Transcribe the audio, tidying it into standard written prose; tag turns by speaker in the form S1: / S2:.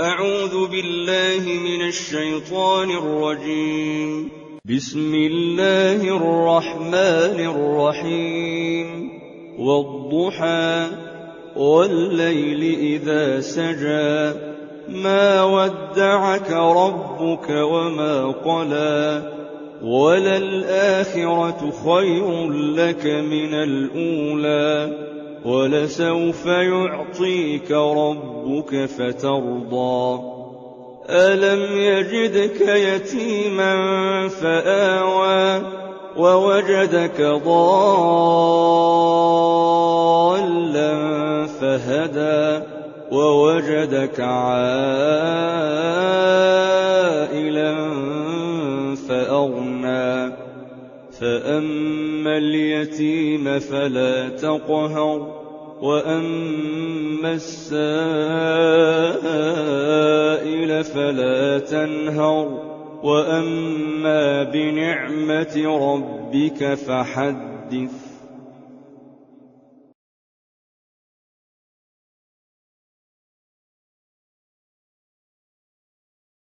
S1: أعوذ بالله من الشيطان الرجيم. بسم الله الرحمن الرحيم. والضحى والليل إذا سجى ما ودعك ربك وما قلى وللآخرة خير لك من الأولى ولسوف يعطيك ربك فترضى ألم يجدك يتيما فآوى ووجدك ضالا فهدى ووجدك عائلا فأغنى فأما اليتيم فلا تقهر وأما السائل فلا تنهر وأما بنعمة ربك فحدث